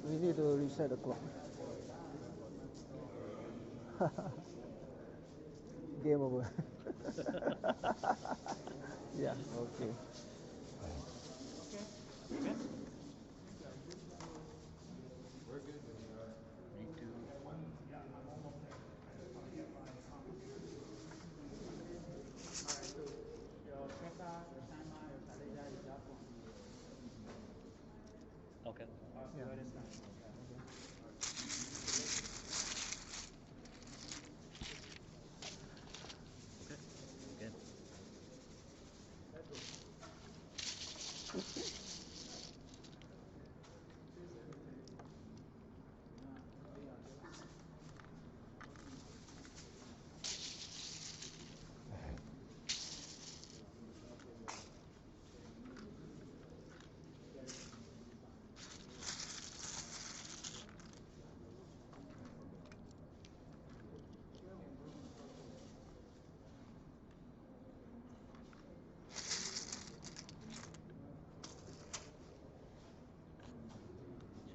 We need to reset the clock. Game over. Yeah, okay. We're good when you are. Me too. Alright, so your tracker, your timer, your calendar is up on the Okay. Yeah. other side. Okay. Good.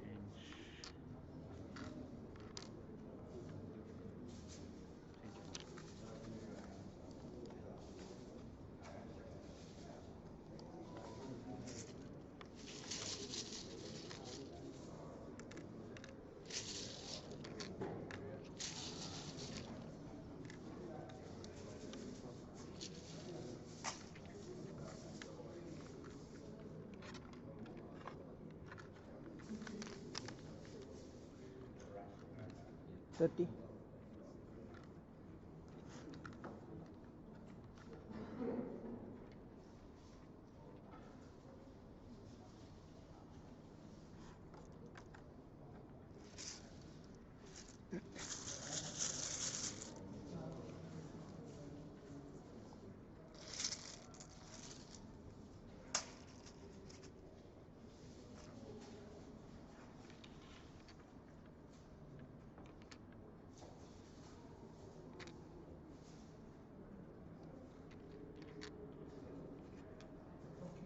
Change. Change. 30.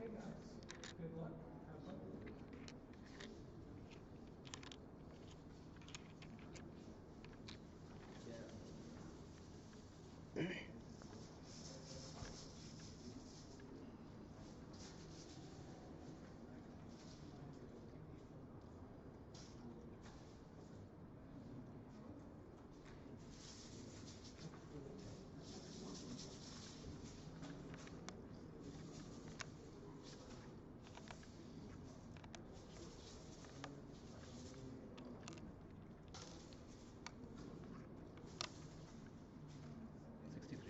Okay, guys. Good luck. Have fun. $63.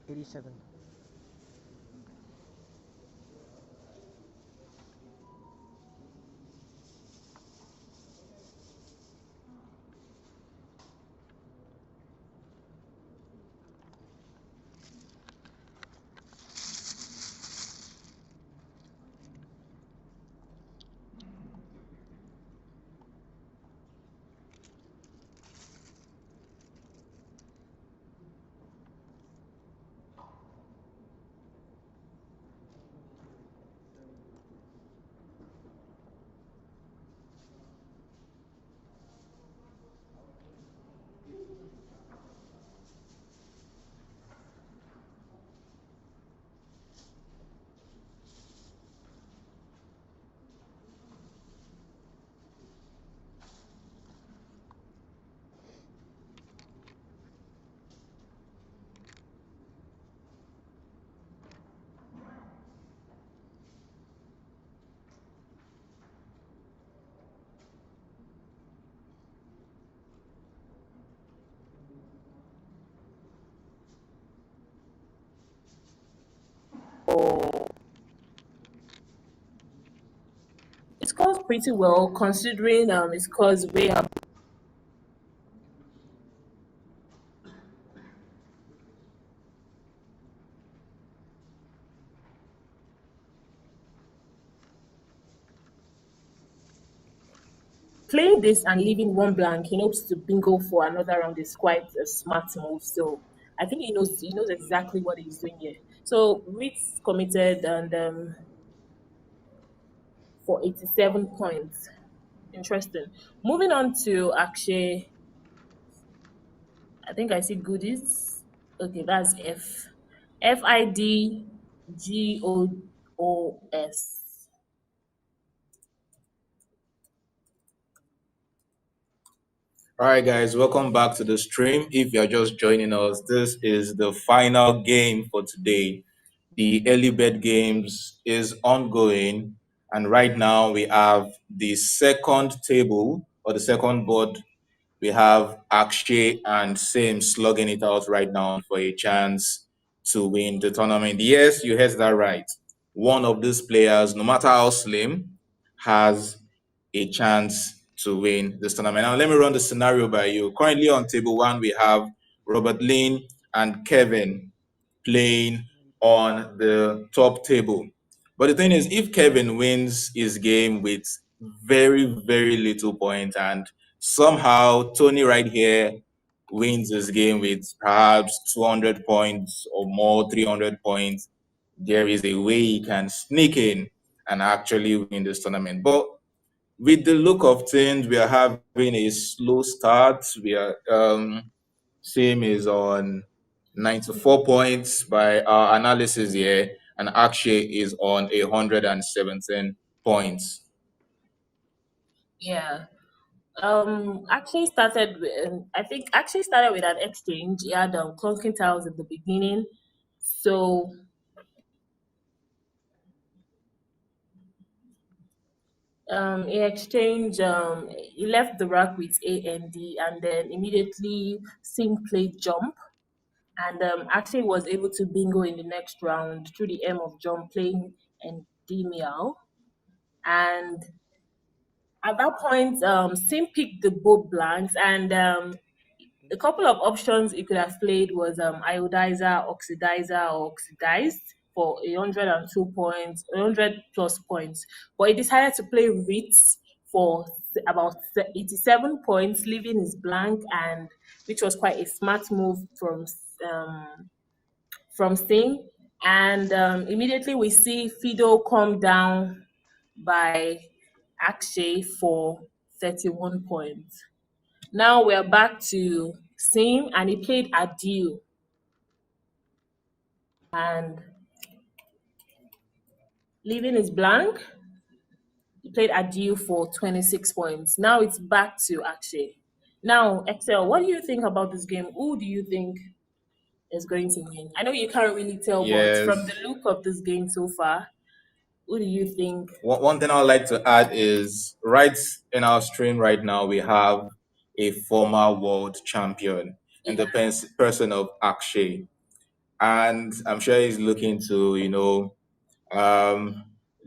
$87. off pretty well considering his scores way up. Playing this and leaving one blank in hopes to bingo for another round is quite a smart move. So I think he knows exactly what he's doing here. So Ritz committed and for 87 points. Interesting. Moving on to Akshay. I think I see goodies. Okay, that's F. FIDGOOS. All right, guys, welcome back to the stream. If you're just joining us, this is the final game for today. The early bet games is ongoing, and right now we have the second table or the second board. We have Akshay and Sim slugging it out right now for a chance to win the tournament. Yes, you heard that right. One of these players, no matter how slim, has a chance to win this tournament. Now, let me run the scenario by you. Currently on table one, we have Robert Lynn and Kevin playing on the top table. But the thing is, if Kevin wins his game with very, very little points, and somehow Tony right here wins his game with perhaps 200 points or more, 300 points, there is a way he can sneak in and actually win this tournament. But with the look of things, we are having a slow start. We are same is on 94 points by our analysis here, and Akshay is on 117 points. Yeah. Actually started with, I think actually started with an exchange. He had clunking tiles at the beginning. So he exchanged he left the rack with AND and then immediately Sim played jump and actually was able to bingo in the next round through the M of jump playing and D meow. And at that point, Sim picked the both blanks and a couple of options he could have played was iodizer, oxidizer, or oxidized for 102 points, 100 plus points. But he decided to play Ritz for about 87 points, leaving his blank, and which was quite a smart move from Sting. And immediately we see Fido come down by Akshay for 31 points. Now we're back to Sim, and he played Adieu. And leaving his blank, he played Adieu for 26 points. Now it's back to Akshay. Now, Excel, what do you think about this game? Who do you think is going to win? I know you can't really tell, Yes. but from the look of this game so far, who do you think? One thing I would like to add is right in our stream right now, we have a former world champion in the person of Akshay. And I'm sure he's looking to,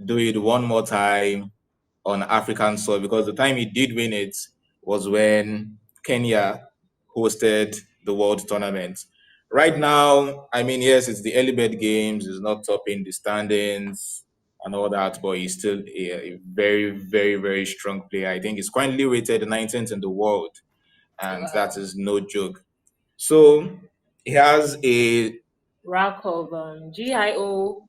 do it one more time on African soil, because the time he did win it was when Kenya hosted the World Tournament. Right now, I mean, yes, it's the early bird games, it's not topping the standings and all that, but he's still a very, very, very strong player. I think he's currently rated 19th in the world, and that is no joke. So he has a rack of GIOSELR.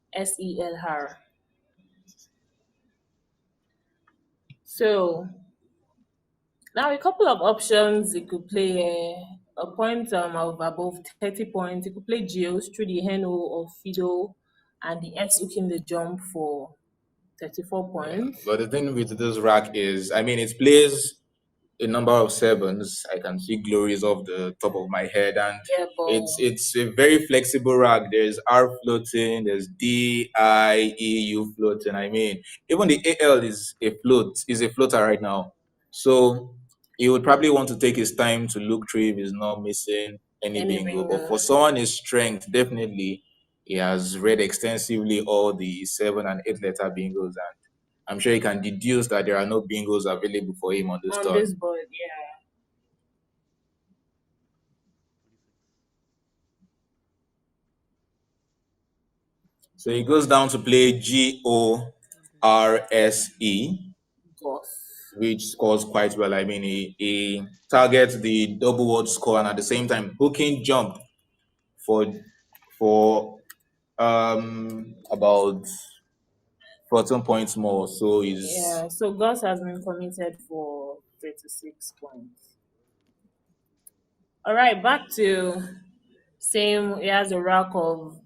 So now a couple of options. You could play a point of above 30 points. You could play Geos through the Heno or Fido and the X hooking the jump for 34 points. But the thing with this rack is, I mean, it plays a number of sevens. I can see glories off the top of my head, and it's a very flexible rack. There's R floating, there's D, I, E, U floating. I mean, even the AL is a floater right now. So he would probably want to take his time to look through if he's not missing any bingo. But for someone his strength, definitely he has read extensively all the 7 and 8 letter bingos, and I'm sure you can deduce that there are no bingos available for him on this On turn. this board, yeah. So he goes down to play GORSE, Goss. which scores quite well. I mean, he targets the double word score and at the same time hooking jump for about 14 points more. So he's Yeah, so Goss has been committed for 36 points. All right, back to same. He has a rack of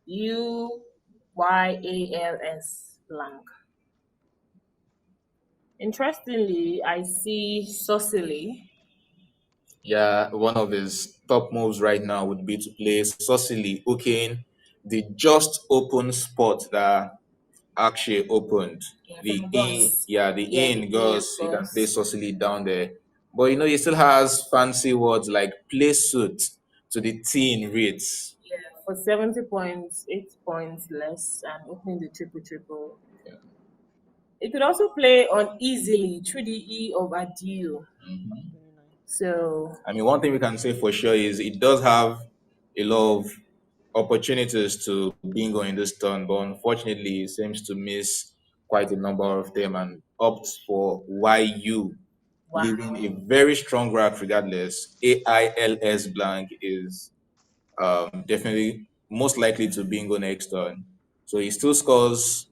UYALS blank. Interestingly, I see Socially. yeah, one of his top moves right now would be to play Socially, hooking the just open spot that actually opened. Yeah, The from in, Goss. yeah, the Yeah, the in E of goes, you can play Goss. Socially down there. But you know, he still has fancy words like play suit to the teen reads. Yeah, for 70 points, 8 points less, and opening the triple triple. Yeah. It could also play on easily through the E of Adieu. So I mean, one thing we can say for sure is it does have a lot of opportunities to bingo in this turn, but unfortunately, it seems to miss quite a number of them and opts for YU, leaving wow. a very strong rack regardless. AILS blank is definitely most likely to bingo next turn. So he still scores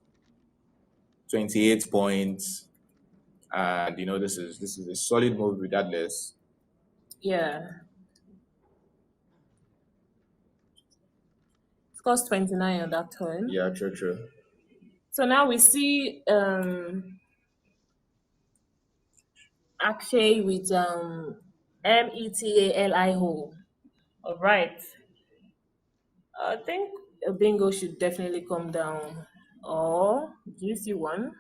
28 points, and you know this is a solid move regardless. Yeah. Scores 29 on that turn. Yeah, true. So now we see Akshay with METALI hole. All right. I think a bingo should definitely come down. Or do you see one?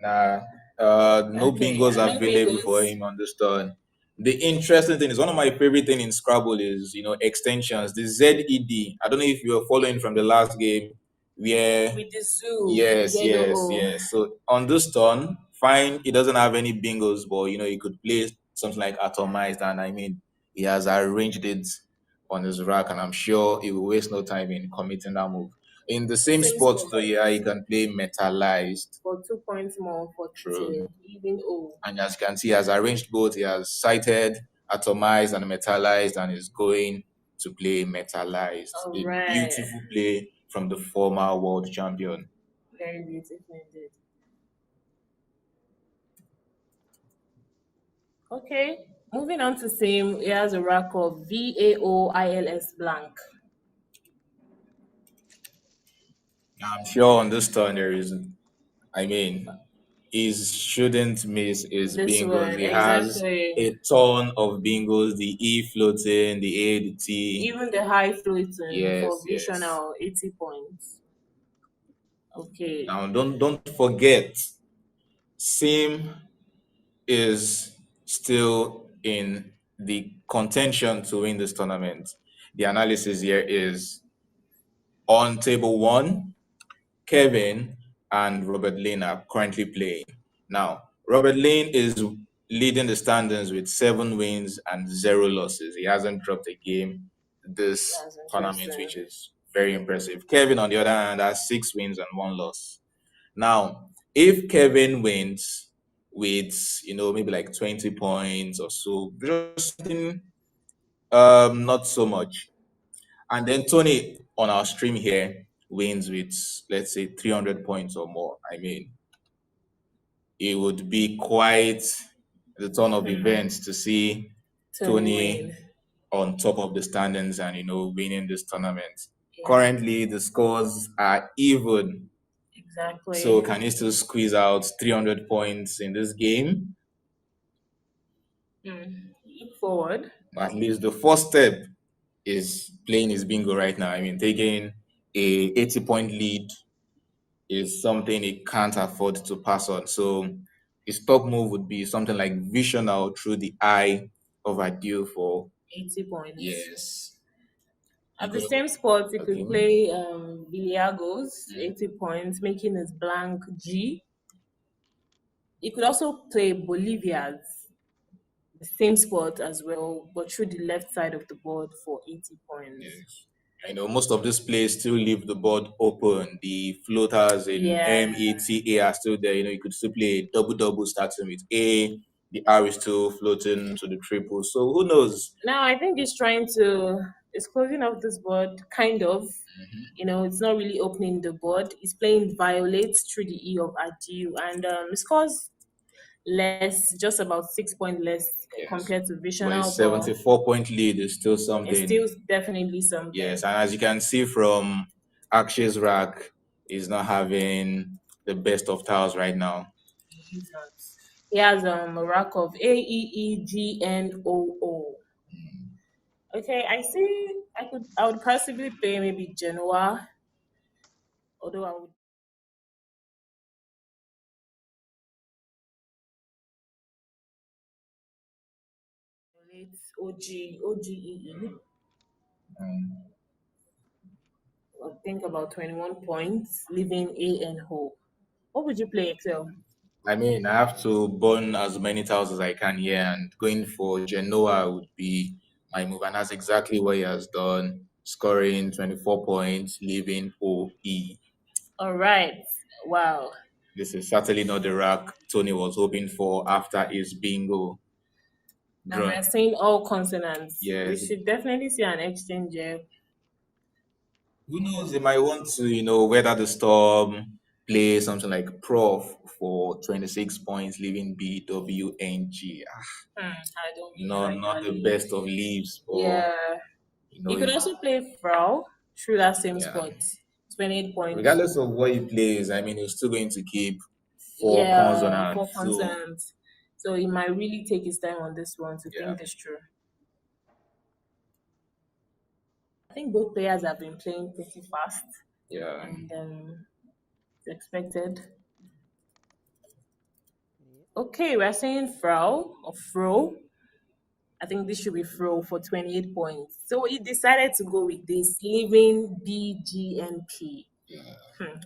Nah, no Okay, bingos no available for bingos. him on this turn. The interesting thing is one of my favorite thing in Scrabble is extensions. The ZED. I don't know if you were following from the last game where With the zoo, the yes, yellow yes, O. yes. So on this turn, fine, he doesn't have any bingos, but he could play something like atomized, and I mean he has arranged it on his rack, and I'm sure he will waste no time in committing that move. In the same Same spot, spot though, yeah, he can play metallized. for 2 points more for True. even O. And as you can see, he has arranged both. He has cited, atomized, and metallized, and is going to play metallized. All A right. beautiful play from the former world champion. Very beautiful indeed. Okay, moving on to same. He has a rack of VAOILS blank. I'm sure on this turn there is, I mean, he shouldn't miss his This bingos. one, He has exactly. a ton of bingos, the E floating, the A, the T. Even the high floating for Yes. visional 80 points. Okay. Now don't forget, Sim is still in the contention to win this tournament. The analysis here is on table one, Kevin and Robert Lane are currently playing. Now, Robert Lane is leading the standings with 7 wins and 0 losses. He hasn't dropped a game this That's tournament, interesting. which is very impressive. Kevin, on the other hand, has 6 wins and 1 loss. Now, if Kevin wins with maybe like 20 points or so, just something not so much. And then Tony on our stream here wins with, let's say, 300 points or more. I mean, it would be quite the turn of events to see Tony win. on top of the standings and winning this tournament. Yeah. Currently, the scores are even. Exactly. So can he still squeeze out 300 points in this game? Look forward. At least the first step is playing his bingo right now. I mean, taking a 80-point lead is something he can't afford to pass on. So his top move would be something like Visional through the eye of Adieu for 80 points. yes. At the same spot, he Okay. could play Villagos, 80 points, making his blank G. You could also play Bolivia's the same spot as well, but through the left side of the board for 80 points. Yes. I know most of these players still leave the board open. The floaters in Yeah. META are still there. You could still play a double starting with A. The R is still floating to the triple. So who knows? Now I think it's closing off this board, kind of. It's not really opening the board. It's playing Violet through the E of Adieu, and it scores less, just about 6 points less Yes. compared to But Visional. a 74-point lead is still something. It's still definitely something. Yes, and as you can see from Akshay's rack, he's not having the best of tiles right now. He has a rack of AEEGNOO. Okay, I see. I would possibly play maybe Genoa, although I would. OGEE. I think about 21 points, leaving A and O. What would you play, Excel? I mean, I have to burn as many tiles as I can here, and going for Genoa would be my move, and that's exactly what he has done, scoring 24 points, leaving OE. All right. Wow. This is certainly not the rack Tony was hoping for after his bingo. And we're saying all consonants. Yes. We should definitely see an exchange here. Who knows? They might want to, weather the storm, play something like Prof for 26 points, leaving BWNG. I don't mean No, not the best of leaves. But, yeah. You could also play Frau through that same spot. 28 points. Regardless of what he plays, I mean, he's still going to keep four consonants. So he might really take his time on this one to think this through. I think both players have been playing pretty fast. Yeah. And it's expected. Okay, we're saying Frau or Fro. I think this should be Fro for 28 points. So he decided to go with this, leaving BGNP.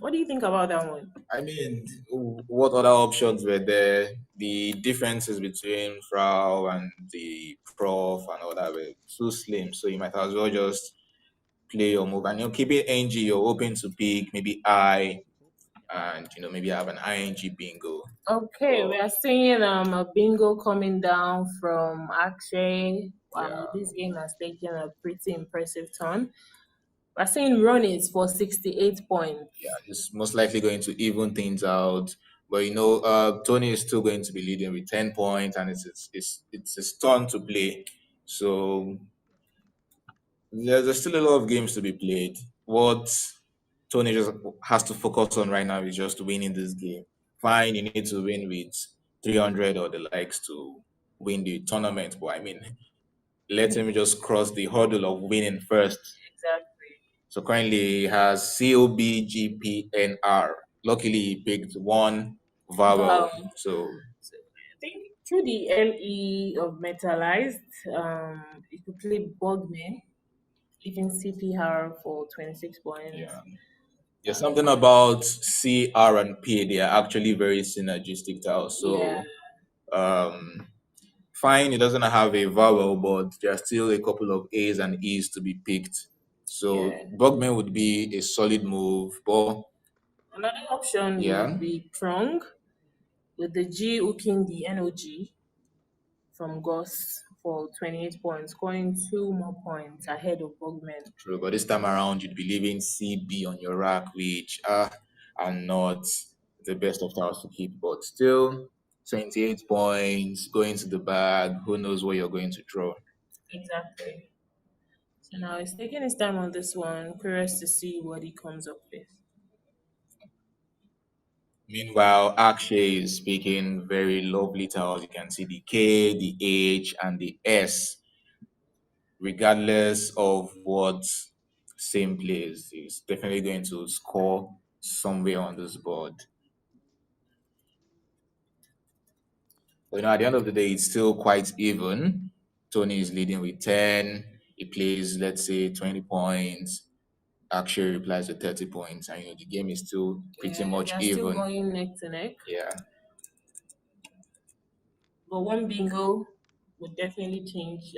What do you think about that one? I mean, what other options were there? The differences between Frau and the Prof and all that were too slim. So you might as well just play your move. And keeping NG, you're hoping to pick maybe I, and maybe have an ING bingo. Okay, we are seeing a bingo coming down from Akshay. Wow, this game has taken a pretty impressive turn. We're seeing runnings for 68 points. Yeah, it's most likely going to even things out. But Tony is still going to be leading with 10 points, and it's his turn to play. So there's still a lot of games to be played. What Tony just has to focus on right now is just winning this game. Fine, you need to win with 300 or the likes to win the tournament, but I mean, let him just cross the hurdle of winning first. Exactly. So currently he has COBGPNR. Luckily, he picked one vowel. Wow. So I think through the LE of metallized, you could play Bugman, leaving CPR for 26 points. Yeah. There's something about C, R, and P. They are actually very synergistic tiles. So fine, it doesn't have a vowel, but there are still a couple of A's and E's to be picked. So Bugman would be a solid move. But another option would be Trong with the G hooking the NOG from Goss for 28 points, scoring 2 more points ahead of Bugman. True, but this time around you'd be leaving CB on your rack, which are not the best of tiles to keep, but still 28 points going to the bag. Who knows what you're going to draw? Exactly. So now he's taking his time on this one. Curious to see what he comes up with. Meanwhile, Akshay is speaking very lovely tiles. You can see the K, the H, and the S. Regardless of what same plays, he's definitely going to score somewhere on this board. But at the end of the day, it's still quite even. Tony is leading with 10. He plays, let's say, 20 points. Akshay replies with 30 points. And the game is still pretty much even. Still going neck to neck. Yeah. But one bingo would definitely change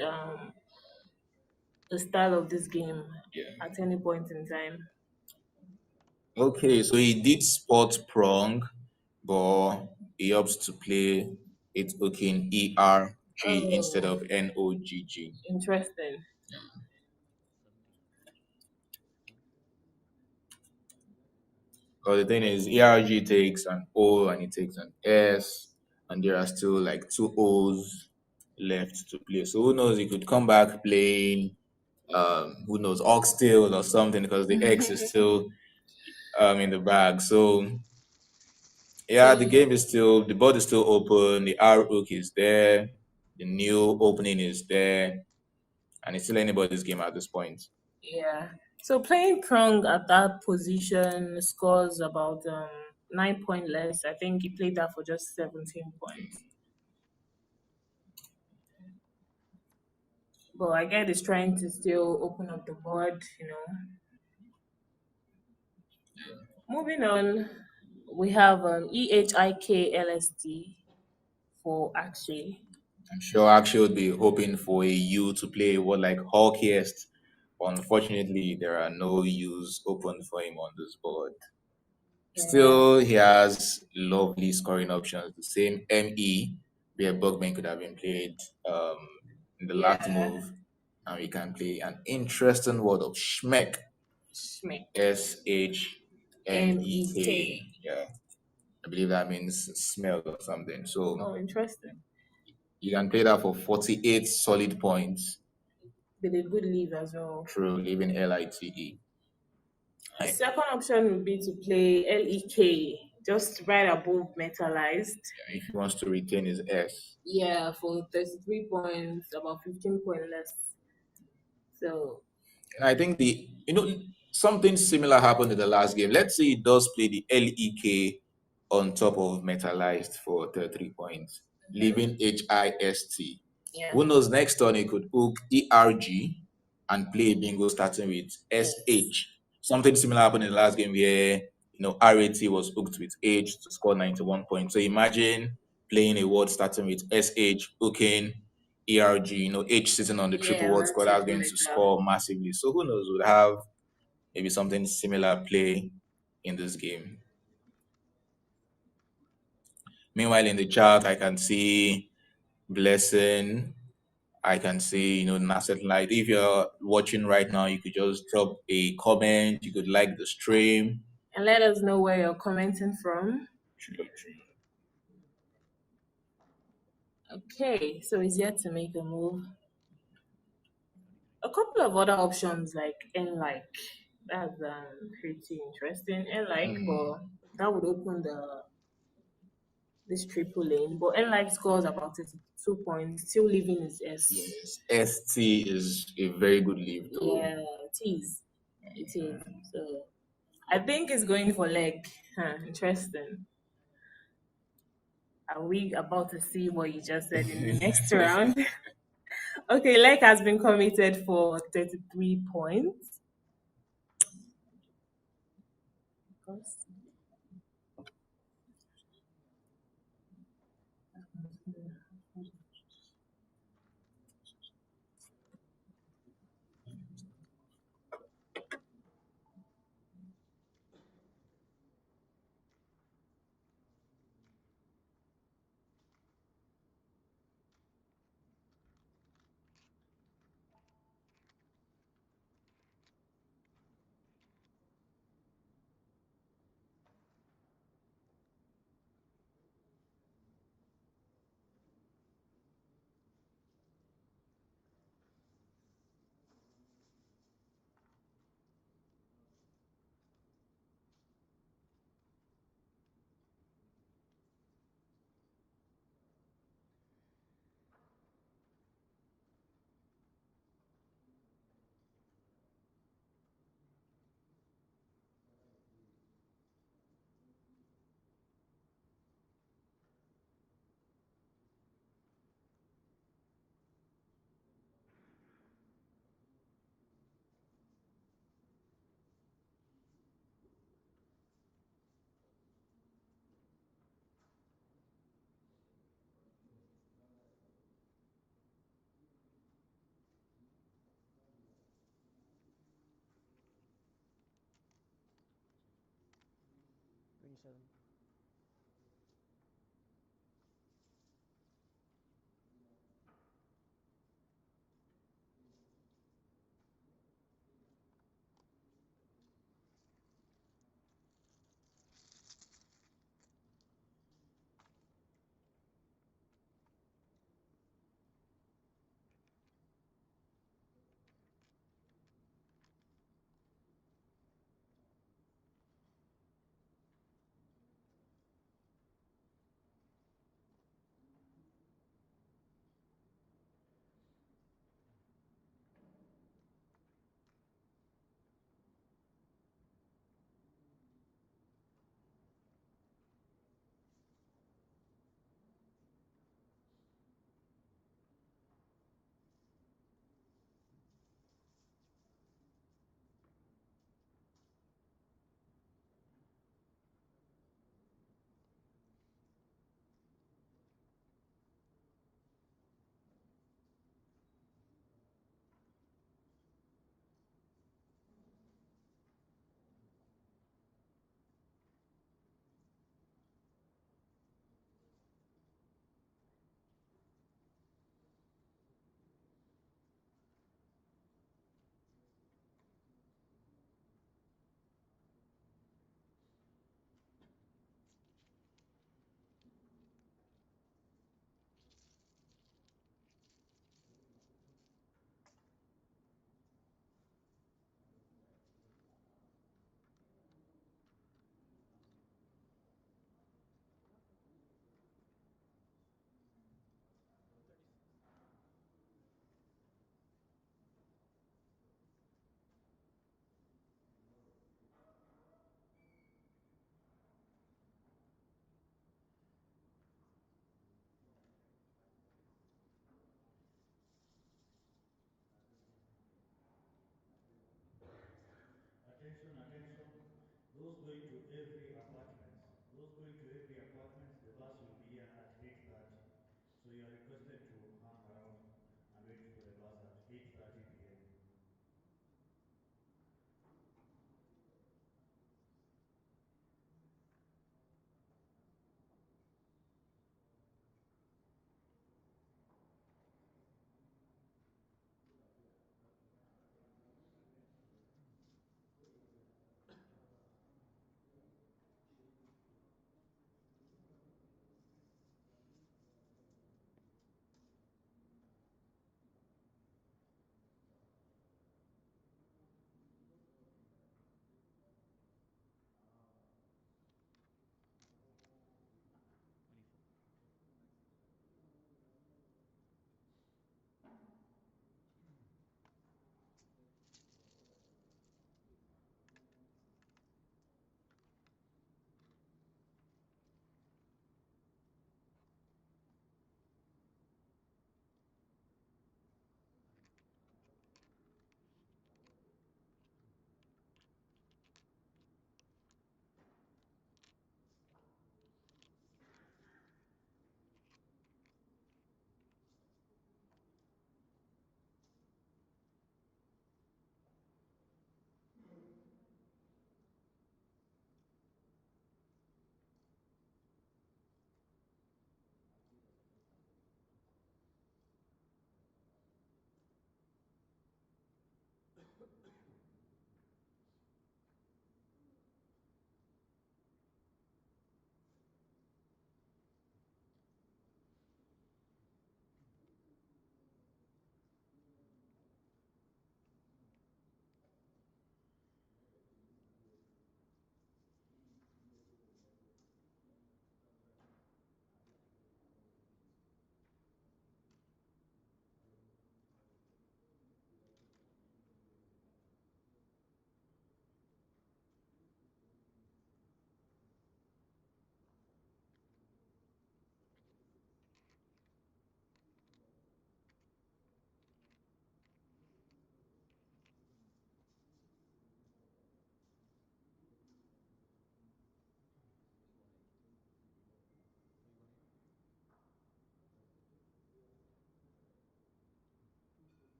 the style of this game Yeah. at any point in time. Okay, so he did spot prong, but he opts to play it in ERG instead Oh, of NOGG. interesting. But the thing is, ERG takes an O and it takes an S, and there are still like two O's left to play. So who knows? He could come back playing, who knows, oxtail or something because the X is still in the bag. So yeah, the So game is still, the board is still open. The R hook is there. The new opening is there, and it's still anybody's game at this point. yeah. So playing prong at that position scores about 9 point less. I think he played that for just 17 points. But I get he's trying to still open up the board, you know. Moving on, we have EHIKLSD for Akshay. I'm sure Akshay would be hoping for a U to play what like Hawkiest. Unfortunately, there are no U's open for him on this board. Yeah, Still, he has lovely scoring options. The same ME, where Bugman could have been played um, in the last yeah, move. And we can play an interesting word of Schmeck. Schmick. SHMEK. MEK. Yeah, I believe that means smell or something. So Oh, interesting. you can play that for 48 solid points With a good leave as well. through leaving LITE. The Hi. second option would be to play LEK, just right above metallized. If he wants to retain his S. Yeah, for 33 points, about 15 points less. So, And I think something similar happened in the last game. Let's say he does play the LEK on top of metallized for 33 points, leaving HIST. yeah. Who knows, next turn he could hook ERG and play a bingo starting with Yes. SH. Something similar happened in the last game where RAT was hooked with H to score 91 points. So imagine playing a word starting with SH, hooking ERG, H sitting on the triple Yeah, word that's score, that's something going like to that. score massively. So who knows, would have maybe something similar play in this game. Meanwhile, in the chat, I can see Blessing. I can see, Nasset Light. If you're watching right now, you could just drop a comment. You could like the stream. And let us know where you're commenting from. Okay, so he's yet to make a move. A couple of other options like N-like. That's pretty interesting. N-like, but that would open this triple lane. But N-like scores about 32 points, still leaving his S. Yes, ST is a very good leave too. Yeah, it is. It is. So I think it's going for leg. Interesting. Are we about to see what you just said in the next round? Okay, leg has been committed for 33 points. session. Attention, attention. Those going to every apartments. Those going to every apartments, the bus will be here at 8:30. So you are requested to hang around and wait for the bus at 8:30 p.m.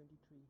23.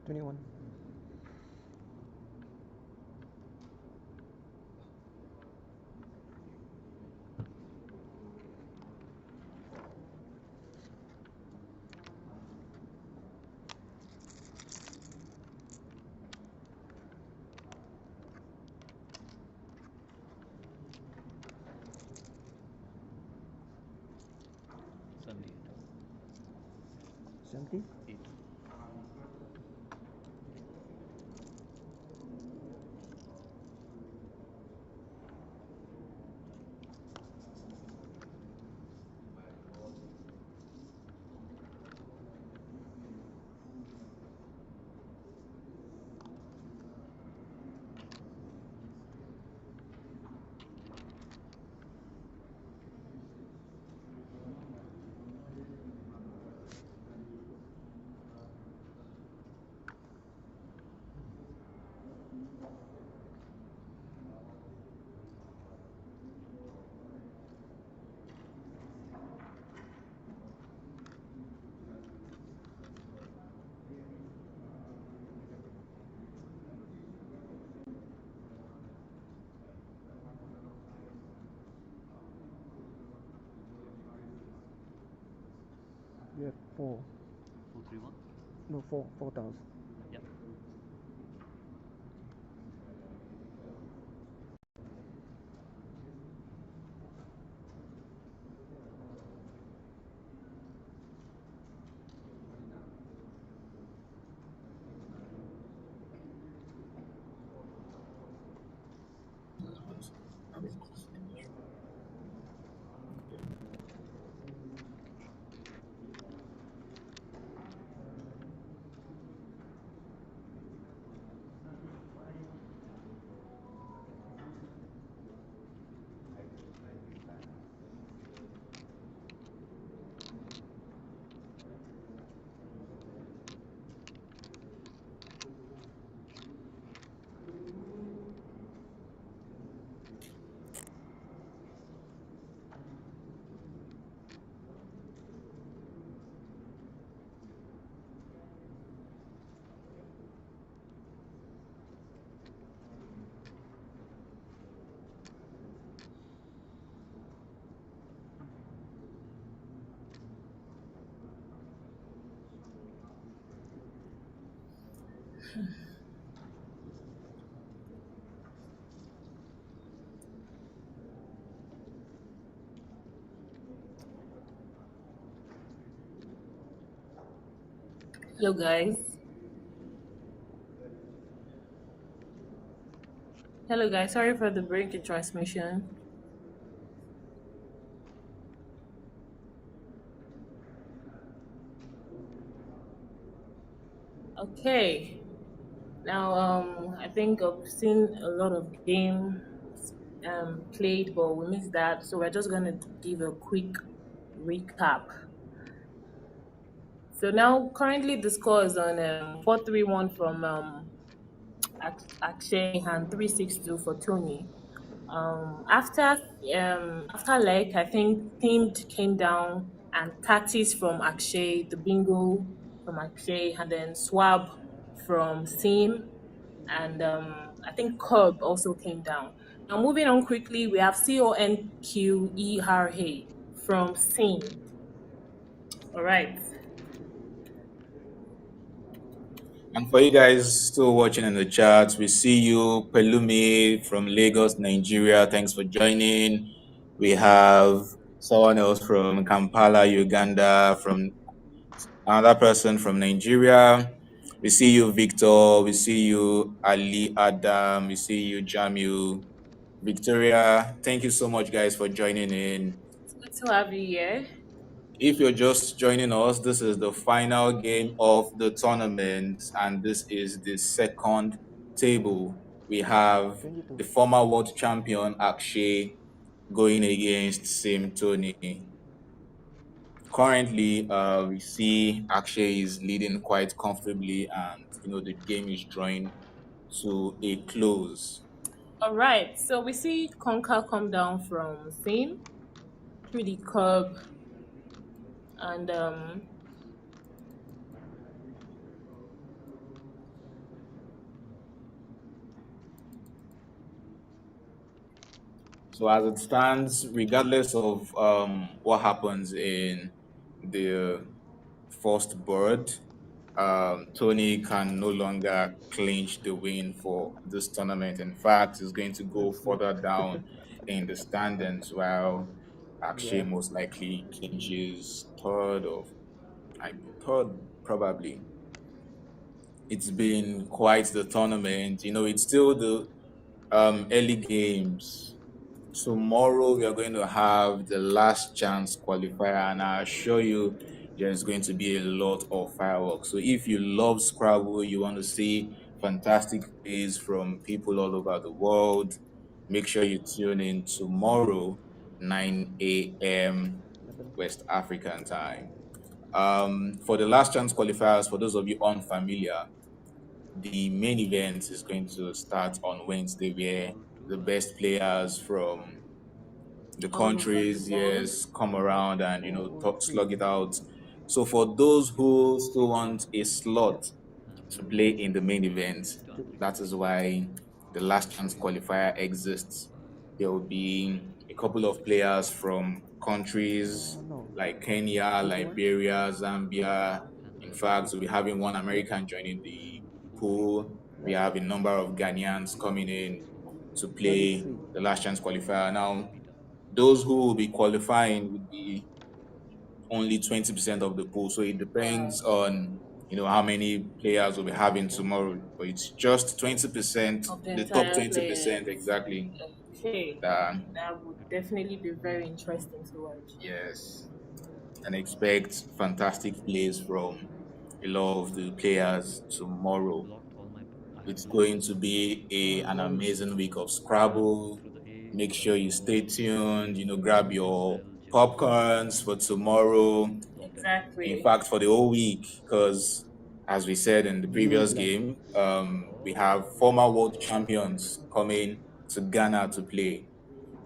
Twenty-one. Sunday. 70. 8. You have 4. 431. No, 4,000. Yep. Hello, guys. Hello, guys. Sorry for the break in transmission. Okay. Now, I think I've seen a lot of games played, but we missed that. So we're just gonna give a quick recap. So now, currently, the score is on 4-3-1 from Akshay and 3-6-2 for Tony. After leg, I think themed came down and tactics from Akshay, the bingo from Akshay, and then swab from theme, and I think curb also came down. Now moving on quickly, we have CONQERA from theme. All right. And for you guys still watching in the chat, we see you, Pelumi from Lagos, Nigeria. Thanks for joining. We have someone else from Kampala, Uganda, from another person from Nigeria. We see you, Victor. We see you, Ali Adam. We see you, Jamil. Victoria. Thank you so much, guys, for joining in. It's good to have you here. If you're just joining us, this is the final game of the tournament, and this is the second table. We have 22. the former world champion Akshay going against Sim Tony. Currently, we see Akshay is leading quite comfortably, and the game is drawing to a close. All right. So we see Conker come down from theme through the curb, and So as it stands, regardless of what happens in the first board, Tony can no longer clinch the win for this tournament. In fact, he's going to go Let's see. further down in the standings, while Akshay Yeah. most likely clinches third probably. It's been quite the tournament. It's still the early games. Tomorrow we are going to have the last chance qualifier, and I assure you there's going to be a lot of fireworks. So if you love Scrabble, you want to see fantastic plays from people all over the world, make sure you tune in tomorrow, 9 a.m. 11. West African time. For the last chance qualifiers, for those of you unfamiliar, the main event is going to start on Wednesday, where All the two best players from the all over the countries, world. yes, come around and Four, three. slug it out. So for those who still want a slot and to play in the main event, East Two. Africa. that is why the last chance qualifier exists. There will be a couple of players from countries No. like Kenya, 21. Liberia, Zambia. And In fact, we'll be having one American joining the pool. We have a number of Ghanaians coming in to play 23. the last chance qualifier. Now, Peter. those who will be qualifying would be only 20% of the pool. So it depends on how many players will be having tomorrow. But it's just 20%, Of the the top entire 20% players. exactly. Okay, That that would definitely be very interesting to watch. yes, and expect fantastic plays from a lot of the players tomorrow. Blocked all my. I had It's blocked going all to my be an Nice. amazing week of and Scrabble. through the A, Make through sure the you O, stay tuned, through grab the your Belgium, popcorns for tomorrow. blocked everything. In Exactly. fact, for the whole week, because as we said in the New previous Zealand. game, we have former world champions coming to Ghana to play.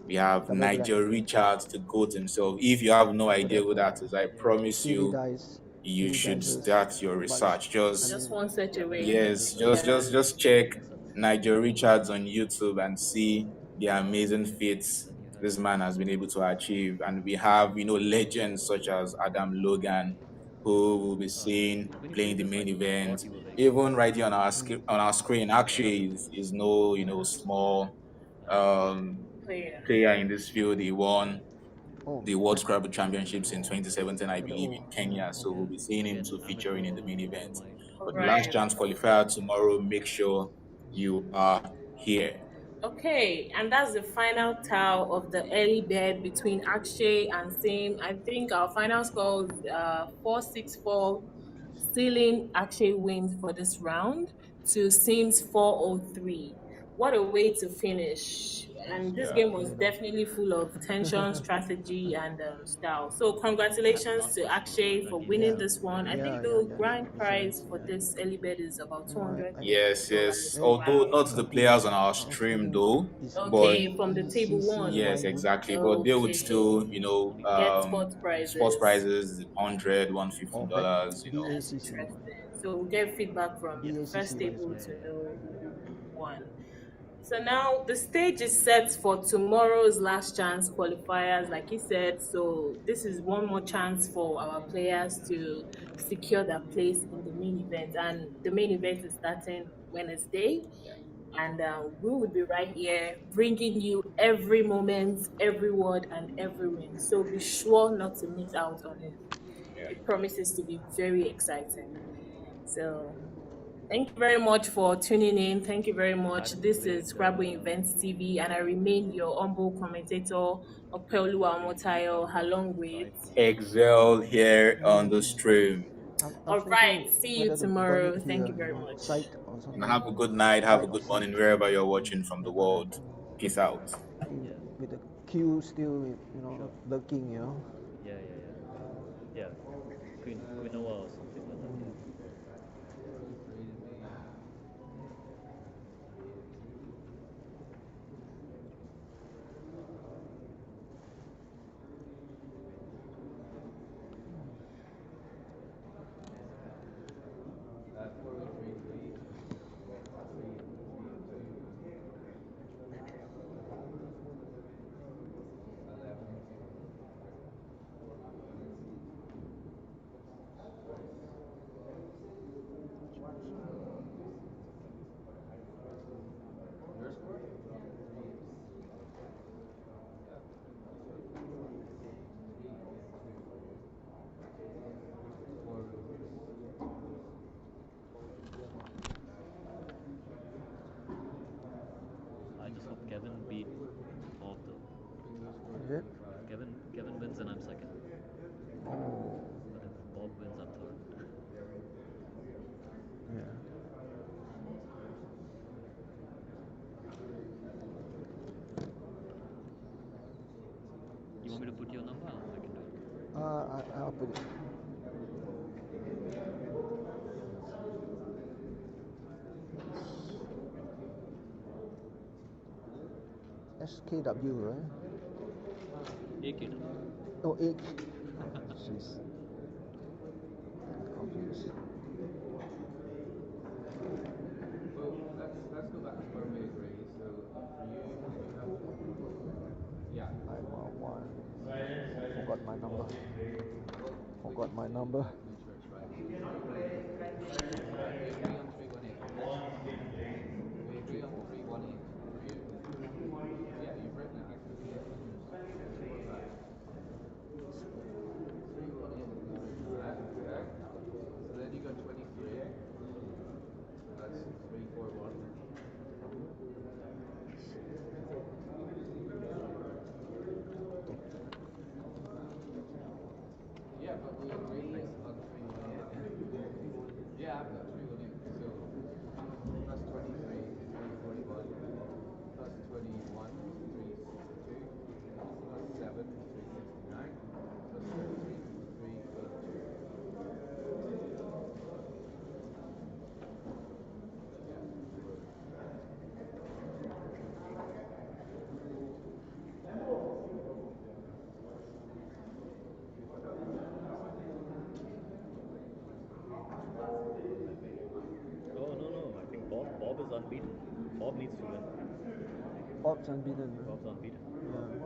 We have Sabedra. Nigel Richards, the GOAT himself. If you have no idea who Sabedra. that is, I promise CD you, dice. you CD should dices. start your But research. I Just Just mean, one search away. yes, Yeah. just check Nigel Richards on YouTube and see the amazing feats Then you had this man has been able to achieve. And we have, legends such as Adam Logan, who will be Oh, seen when you playing said the this, main I thought event. you were very Even serious. right here on our screen, actually is no small Player. player in this field. He won Oh, the World Scrabble Championships in 2017, I for the believe, O. in Kenya. So we'll Yeah. be seeing him Again, too I'm at featuring in work, the main so event. my But All the mic last right. is chance qualifier tomorrow, make sure you are here. Okay, and that's the final tally of the early bed between Akshay and Sim. I think our final score is 464, sealing Akshay wins for this round to Sim's 403. What a way to finish! And this Yeah. game was definitely full of tension, strategy, and style. So, congratulations to not much Akshay for strategy winning Yeah, this this one. I yeah, think yeah, the yeah. grand It's prize for yeah. this early bed is about No, I Yes, $200. yes. eh, Although Wow. not the players on our I was stream thinking though, is but Okay, from the table one. yes, ECCY would. exactly. But they would Okay. still, only Get players. sports sports prizes. prizes, 100, Or back $150, That's BACC. interesting. So we'll get feedback from the first BACCY is table what? Yeah, to yeah. know who won. So now the stage is set for tomorrow's last chance qualifiers, like he said. So this is one more chance for our players to secure their place in the main event. And the main event is starting Wednesday. And we will be right here bringing you every moment, every word, and every win. So be sure not to miss out on it. It promises to be very exciting. So thank you very much for tuning in. Thank you very much. That was This great. is Scrabble Events TV, and I remain your humble commentator, Opeoluwa Great Motayo, feedback, boss. along with. Vibes. Excel here on the stream. All I was right. thinking See you whether to burn it tomorrow. Thank here, you very much. site or And something. have a good night, have a Site or good site. morning wherever you're watching from the Better than world. Peace out. Yeah. with the queue still, Sure. lurking. Yeah, yeah, yeah. Yeah. Quinoa or something like that. Yeah. I just hope Kevin beat Bob though. Is it? Kevin wins and I'm second. Oh, But if Bob wins, I'm third. yeah. You want me to put your number? I can do it. I'll put it. SKW, right? AKW. Oh, H. Jeez. Confused. I want one. Silence, silence. Forgot my number. Pause in break. Forgot my number. Silence, silence. Pause in break. Oh no no! I think Bob is unbeaten. Bob needs to win. Bob's unbeaten. Bob's unbeaten. Yeah.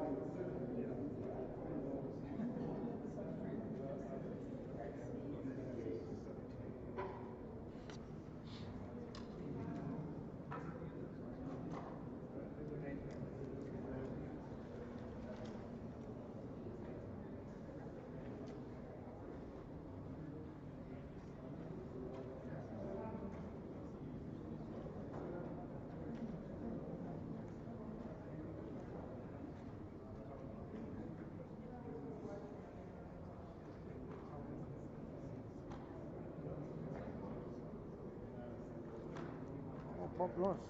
Bob lost.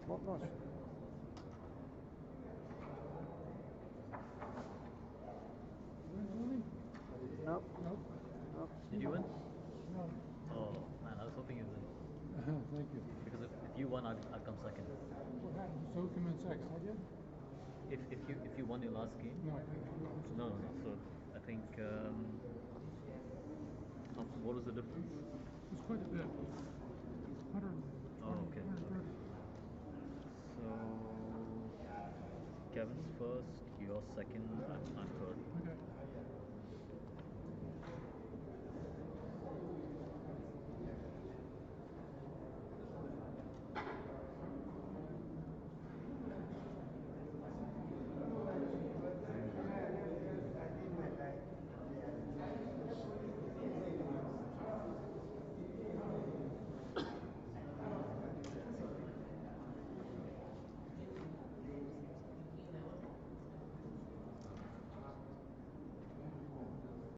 Bob lost. Nope. Nope. Nope. Did you win? No. Oh man, I was hoping you win. Thank you. Because if you won, I'd come second. What happened? So come in sixth. I did? If you won your last game. No, I didn't. No. So I think what was the difference? It was quite a bit. 120, Oh, okay. 130. So Kevin's first, you're second, I'm third. Okay.